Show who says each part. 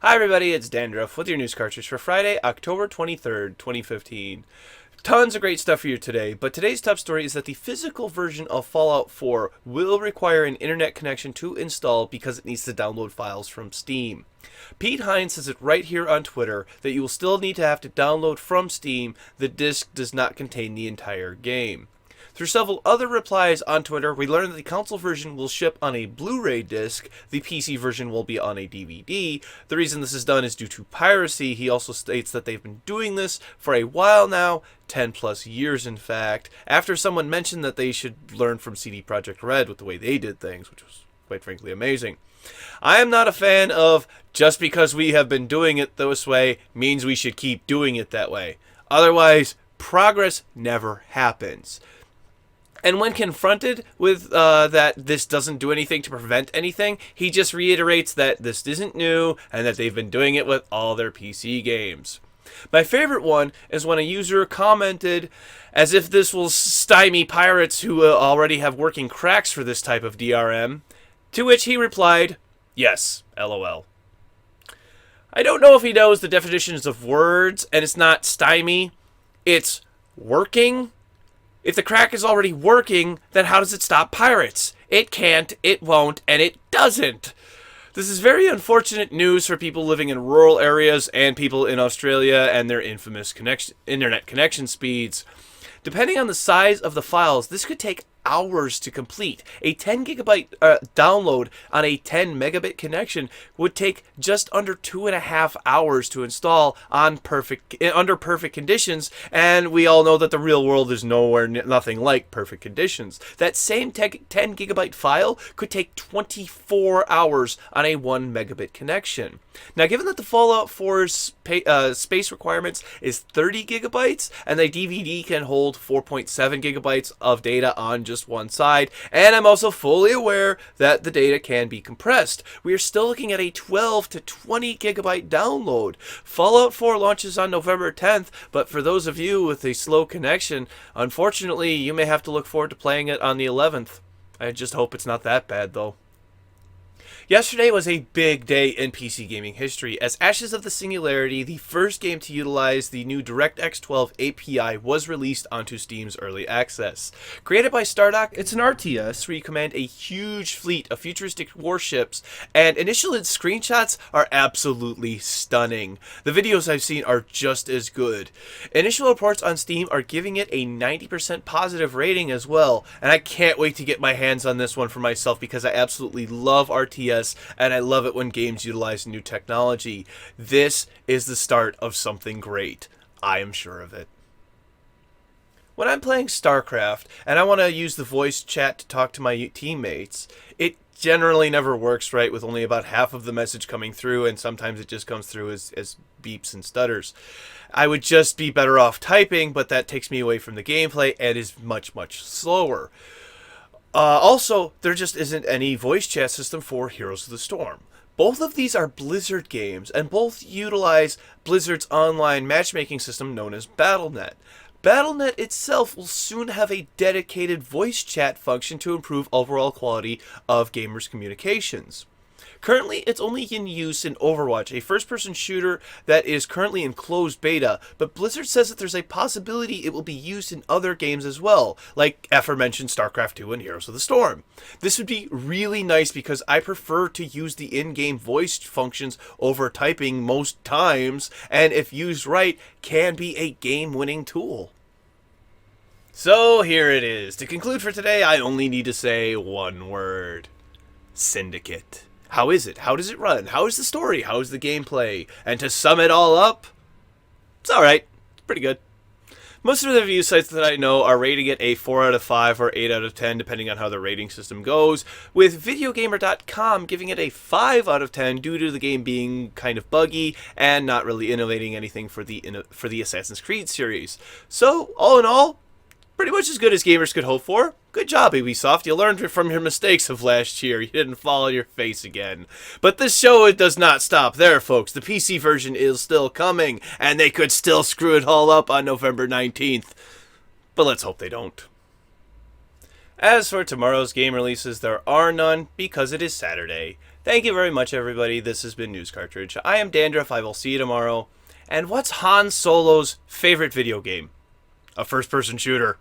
Speaker 1: Hi everybody, it's Dandruff with your news cartridge for Friday, October 23rd, 2015. Tons of great stuff for you today, but today's top story is that the physical version of Fallout 4 will require an internet connection to install because it needs to download files from Steam. Pete Hines says it right here on Twitter that you will still need to have to download from Steam. The disc does not contain the entire game. Through several other replies on Twitter, we learned that the console version will ship on a Blu-ray disc, the PC version will be on a DVD. The reason this is done is due to piracy. He also states that they've been doing this for a while now, 10 plus years in fact, after someone mentioned that they should learn from CD Projekt Red with the way they did things, which was quite frankly amazing. I am not a fan of just because we have been doing it this way means we should keep doing it that way. Otherwise, progress never happens. And when confronted with that this doesn't do anything to prevent anything, he just reiterates that this isn't new and that they've been doing it with all their PC games. My favorite one is when a user commented as if this will stymie pirates who already have working cracks for this type of DRM, to which he replied, "Yes, LOL." I don't know if he knows the definitions of words, and it's not stymie, it's working. If the crack is already working, then how does it stop pirates? It can't, it won't, and it doesn't. This is very unfortunate news for people living in rural areas and people in Australia and their infamous internet connection speeds. Depending on the size of the files, this could take hours to complete. A 10 gigabyte download on a 10 megabit connection would take just under 2.5 hours to install on under perfect conditions, and we all know that the real world is nothing like perfect conditions. That same 10 gigabyte file could take 24 hours on a 1 megabit connection. Now, given that the Fallout 4's space requirements is 30 gigabytes, and the DVD can hold 4.7 gigabytes of data on just one side, and I'm also fully aware that the data can be compressed, we are still looking at a 12 to 20 gigabyte download. Fallout 4 launches on November 10th, but for those of you with a slow connection, unfortunately, you may have to look forward to playing it on the 11th. I just hope it's not that bad, though. Yesterday was a big day in PC gaming history, as Ashes of the Singularity, the first game to utilize the new DX12 API, was released onto Steam's Early Access. Created by Stardock, it's an RTS where you command a huge fleet of futuristic warships, and initial screenshots are absolutely stunning. The videos I've seen are just as good. Initial reports on Steam are giving it a 90% positive rating as well, and I can't wait to get my hands on this one for myself because I absolutely love RTS. And I love it when games utilize new technology. This is the start of something great. I am sure of it. When I'm playing StarCraft and I want to use the voice chat to talk to my teammates, it generally never works right with only about half of the message coming through, and sometimes it just comes through as beeps and stutters. I would just be better off typing, but that takes me away from the gameplay and is much, much slower. Also, there just isn't any voice chat system for Heroes of the Storm. Both of these are Blizzard games, and both utilize Blizzard's online matchmaking system known as Battle.net. Battle.net itself will soon have a dedicated voice chat function to improve overall quality of gamers' communications. Currently, it's only in use in Overwatch, a first-person shooter that is currently in closed beta, but Blizzard says that there's a possibility it will be used in other games as well, like aforementioned StarCraft 2 and Heroes of the Storm. This would be really nice because I prefer to use the in-game voice functions over typing most times, and if used right, can be a game-winning tool. So here it is. To conclude for today, I only need to say one word. Syndicate. How is it? How does it run? How is the story? How is the gameplay? And to sum it all up, it's alright. It's pretty good. Most of the review sites that I know are rating it a 4 out of 5 or 8 out of 10, depending on how the rating system goes, with Videogamer.com giving it a 5 out of 10 due to the game being kind of buggy and not really innovating anything for the Assassin's Creed series. So, all in all, pretty much as good as gamers could hope for. Good job, Ubisoft. You learned from your mistakes of last year. You didn't fall on your face again. But this show, it does not stop there, folks. The PC version is still coming, and they could still screw it all up on November 19th. But let's hope they don't. As for tomorrow's game releases, there are none because it is Saturday. Thank you very much, everybody. This has been News Cartridge. I am Dandruff. I will see you tomorrow. And what's Han Solo's favorite video game? A first-person shooter.